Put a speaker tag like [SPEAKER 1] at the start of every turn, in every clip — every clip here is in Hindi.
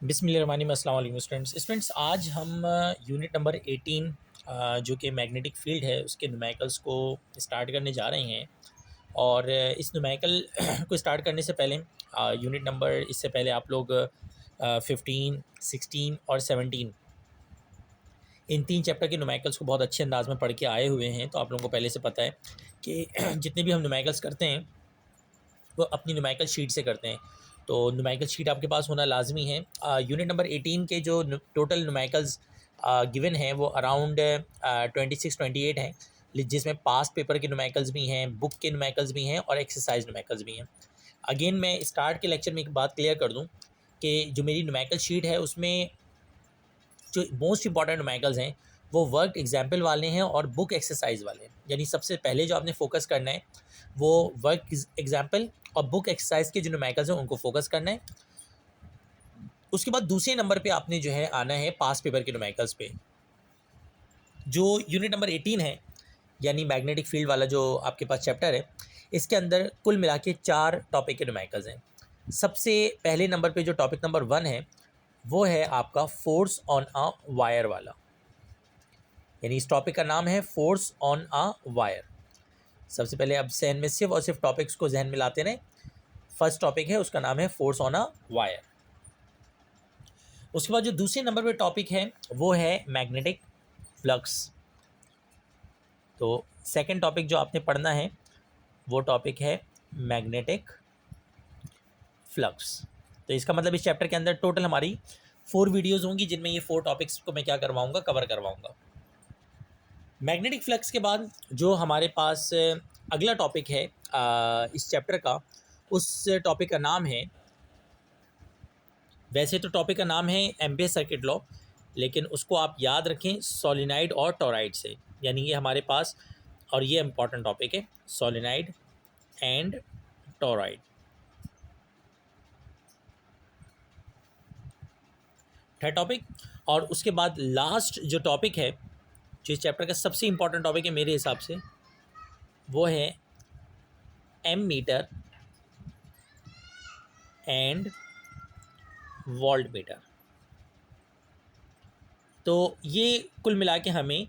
[SPEAKER 1] बिस्मिल्लाहिर्रहमानिर्रहीम। अस्सलाम वालेकुम स्टूडेंट्स। आज हम यूनिट नंबर 18 जो कि मैग्नेटिक फील्ड है उसके न्यूमेरिकल्स को स्टार्ट करने जा रहे हैं। और इस न्यूमेरिकल को स्टार्ट करने से पहले यूनिट नंबर इससे पहले आप लोग 15, 16 और 17 इन तीन चैप्टर के न्यूमेरिकल्स को बहुत अच्छे अंदाज में पढ़ के आए हुए हैं। तो आप लोगों को पहले से पता है कि जितने भी हम न्यूमेरिकल्स करते हैं वो अपनी न्यूमेरिकल शीट से करते हैं। तो न्यूमेरिकल शीट आपके पास होना लाजमी है। यूनिट नंबर 18 के जो टोटल न्यूमेरिकल्स गिवन हैं वो अराउंड 26-28 हैं, जिसमें पास्ट पेपर के न्यूमेरिकल्स भी हैं, बुक के न्यूमेरिकल्स भी हैं और एक्सरसाइज न्यूमेरिकल्स भी हैं। अगेन मैं स्टार्ट के लेक्चर में एक बात क्लियर कर दूं कि जो मेरी न्यूमेरिकल शीट है उसमें जो मोस्ट इंपॉर्टेंट न्यूमेरिकल्स हैं वो वर्क एग्जाम्पल वाले हैं और बुक एक्सरसाइज वाले हैं। यानी सबसे पहले जो आपने फोकस करना है वो वर्क एग्जाम्पल और बुक एक्सरसाइज के जो न्यूमेरिकल्स हैं उनको फोकस करना है। उसके बाद दूसरे नंबर पे आपने जो है आना है पास्ट पेपर के न्यूमेरिकल्स पे। जो यूनिट नंबर 18 है यानी मैग्नेटिक फील्ड वाला जो आपके पास चैप्टर है, इसके अंदर कुल मिला के 4 टॉपिक के न्यूमेरिकल्स हैं। सबसे पहले नंबर पे जो टॉपिक नंबर 1 है वो है आपका फोर्स ऑन अ वायर वाला। यानी इस टॉपिक का नाम है फोर्स ऑन अ वायर। सबसे पहले अब जहन में सिर्फ और सिर्फ टॉपिक्स को जहन में लाते रहें। फर्स्ट टॉपिक है उसका नाम है फोर्स ऑन अ वायर। उसके बाद जो दूसरे नंबर पे टॉपिक है वो है मैग्नेटिक फ्लक्स। तो सेकंड टॉपिक जो आपने पढ़ना है वो टॉपिक है मैग्नेटिक फ्लक्स। तो इसका मतलब इस चैप्टर के अंदर टोटल हमारी 4 वीडियोस होंगी जिनमें ये 4 टॉपिक्स को मैं क्या करवाऊंगा, कवर करवाऊंगा। मैग्नेटिक फ्लक्स के बाद जो हमारे पास अगला टॉपिक है इस चैप्टर का, उस टॉपिक का नाम है, वैसे तो टॉपिक का नाम है एम्पियर सर्किट लॉ, लेकिन उसको आप याद रखें सोलेनाइड और टॉराइड से। यानी ये हमारे पास, और ये इंपॉर्टेंट टॉपिक है, solenoid and toroid. Third topic. और उसके बाद लास्ट जो टॉपिक है जो इस चैप्टर का सबसे इंपॉर्टेंट टॉपिक है मेरे हिसाब से, वो है ammeter and voltmeter. तो ये कुल मिला के हमें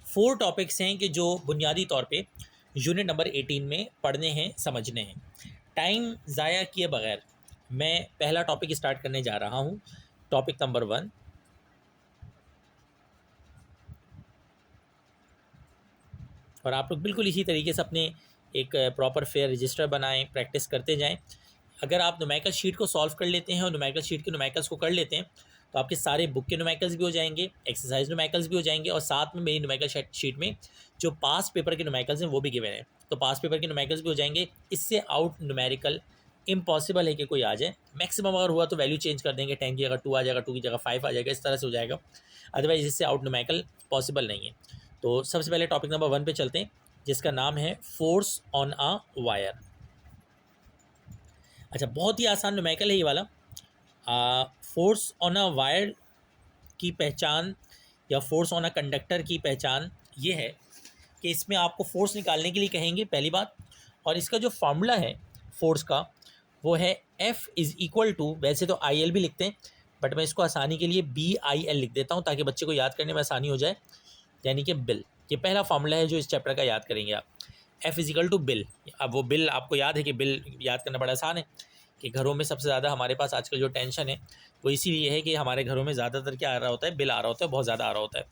[SPEAKER 1] 4 टॉपिक्स हैं कि जो बुनियादी तौर पे यूनिट नंबर 18 में पढ़ने हैं, समझने हैं। टाइम ज़ाया किए बगैर मैं पहला टॉपिक स्टार्ट करने जा रहा हूँ, टॉपिक नंबर 1। और आप लोग बिल्कुल इसी तरीके से अपने एक प्रॉपर फेयर रजिस्टर बनाएं, प्रैक्टिस करते जाएं। अगर आप न्यूमेरिकल शीट को सॉल्व कर लेते हैं और न्यूमेरिकल शीट के न्यूमेरिकल्स को कर लेते हैं तो आपके सारे बुक के न्यूमेरिकल्स भी हो जाएंगे, एक्सरसाइज न्यूमेरिकल्स भी हो जाएंगे, और साथ में मेरी न्यूमेरिकल शीट में जो पास्ट पेपर के न्यूमेरिकल्स हैं वो भी गिवन हैं, तो पास्ट पेपर के न्यूमेरिकल्स भी हो जाएंगे। इससे आउट न्यूमेरिकल इम्पॉसिबल है कि कोई आ जाए। मैक्सिमम अगर हुआ तो वैल्यू चेंज कर देंगे, 10 की जगह 2 आ जाएगा, 2 की जगह 5 आ जाएगा, इस तरह से हो जाएगा। अदरवाइज इससे आउट न्यूमेरिकल पॉसिबल नहीं है। तो सबसे पहले टॉपिक नंबर 1 पे चलते हैं जिसका नाम है फोर्स ऑन अ वायर। अच्छा, बहुत ही आसान न्यूमेरिकल है ये वाला। फोर्स ऑन अ वायर की पहचान या फोर्स ऑन अ कंडक्टर की पहचान ये है कि इसमें आपको फोर्स निकालने के लिए कहेंगे, पहली बात। और इसका जो फार्मूला है फोर्स का वो है F इज़ इक्वल टू, वैसे तो आई एल भी लिखते हैं बट मैं इसको आसानी के लिए BIL लिख देता हूँ ताकि बच्चे को याद करने में आसानी हो जाए, यानी कि बिल। ये पहला फार्मूला है जो इस चैप्टर का याद करेंगे आप, F is equal to bill. अब वो बिल आपको याद है कि बिल याद करना बड़ा आसान है कि घरों में सबसे ज़्यादा हमारे पास आजकल जो टेंशन है वो इसीलिए है कि हमारे घरों में ज़्यादातर क्या आ रहा होता है, बिल आ रहा होता है, बहुत ज़्यादा आ रहा होता है।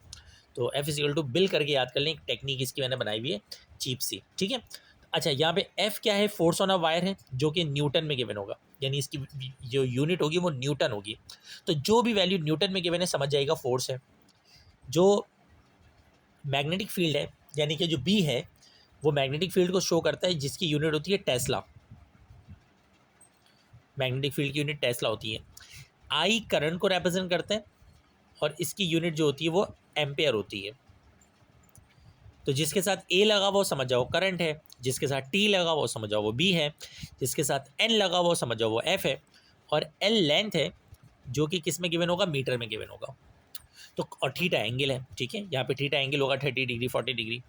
[SPEAKER 1] तो F is equal to bill करके याद कर लें, एक टेक्निक इसकी मैंने बनाई हुई है चीप सी, ठीक है। अच्छा, यहाँ पे F क्या है, फोर्स ऑन अ वायर है जो कि न्यूटन में गिवन होगा, यानी इसकी जो यूनिट होगी वो न्यूटन होगी। तो जो भी वैल्यू न्यूटन में गिवन है समझ जाएगा फोर्स है। जो मैग्नेटिक फील्ड है यानी कि जो B है वो मैग्नेटिक फील्ड को शो करता है जिसकी यूनिट होती है टेस्ला। मैग्नेटिक फील्ड की यूनिट टेस्ला होती है। I करंट को रिप्रेजेंट करते हैं और इसकी यूनिट जो होती है वो एम्पेयर होती है। तो जिसके साथ A लगा वो समझ जाओ करंट है, जिसके साथ T लगा वो समझ जाओ वो B है, जिसके साथ N लगा वो समझ जाओ वो F है, और L लेंथ है जो कि किस में गिवन होगा, मीटर में गिवन होगा। तो और थीटा एंगल है, ठीक है, यहाँ पे थीटा एंगल होगा 30 डिग्री 40 डिग्री।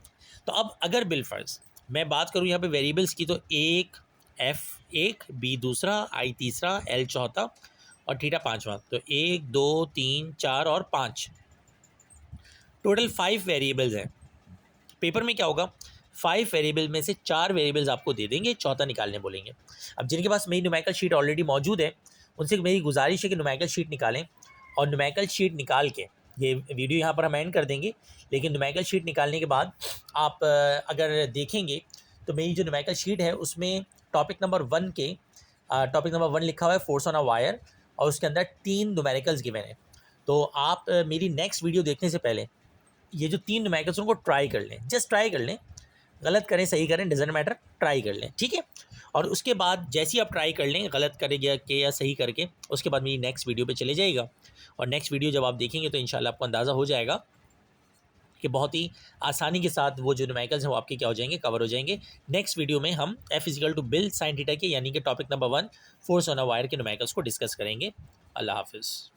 [SPEAKER 1] तो अब अगर बिल फर्ज मैं बात करूँ यहाँ पे वेरिएबल्स की, तो 1, एफ एक, बी दूसरा, आई तीसरा, एल चौथा और थीटा पाँचवा। तो 1 2 3 4 और 5, टोटल 5 वेरिएबल्स हैं। पेपर में क्या होगा, 5 वेरिएबल में से 4 वेरिएबल्स आपको दे देंगे, चौथा निकालने बोलेंगे। अब जिनके पास मेरी न्यूमेरिकल शीट ऑलरेडी मौजूद है उनसे मेरी गुजारिश है कि न्यूमेरिकल शीट निकालें, और न्यूमेरिकल शीट निकाल के ये वीडियो यहाँ पर हम एंड कर देंगे, लेकिन न्यूमेरिकल शीट निकालने के बाद आप अगर देखेंगे तो मेरी जो न्यूमेरिकल शीट है उसमें टॉपिक नंबर 1 लिखा हुआ है फोर्स ऑन अ वायर, और उसके अंदर 3 न्यूमेरिकल्स गिवन है। तो आप मेरी नेक्स्ट वीडियो देखने से पहले ये जो 3 न्यूमेरिकल्स उनको ट्राई कर लें, जस्ट ट्राई कर लें, गलत करें सही करें डजेंट मैटर, ट्राई कर लें, ठीक है। और उसके बाद जैसे ही आप ट्राई कर लें गलत करेंगे के या सही करके, उसके बाद मेरी नेक्स्ट वीडियो पे चले जाइएगा, और नेक्स्ट वीडियो जब आप देखेंगे तो इंशाल्लाह आपको अंदाज़ा हो जाएगा कि बहुत ही आसानी के साथ वो जो न्यूमेरिकल्स हैं वो आपके क्या हो जाएंगे, कवर हो जाएंगे। नेक्स्ट वीडियो में हम F is equal to bill sine theta के यानी कि topic number 1 force on a wire के न्यूमेरिकल्स को डिस्कस करेंगे। अल्लाह हाफिज़।